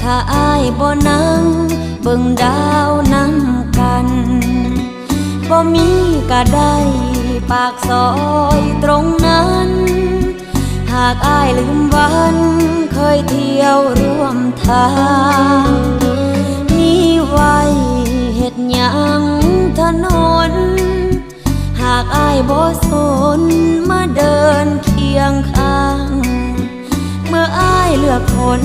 ถ้าอ้ายบ่นั่งเบิ่งดาวนำกันบ่มีก็ได้ปากซอยตรงนั้นหากอ้ายลืมวันเคยเที่ยวร่วมทางมีไว้เฮ็ดหยังถนนหากอ้ายบ่สนมาเดินเคียงข้างเมื่ออ้ายเลือกคน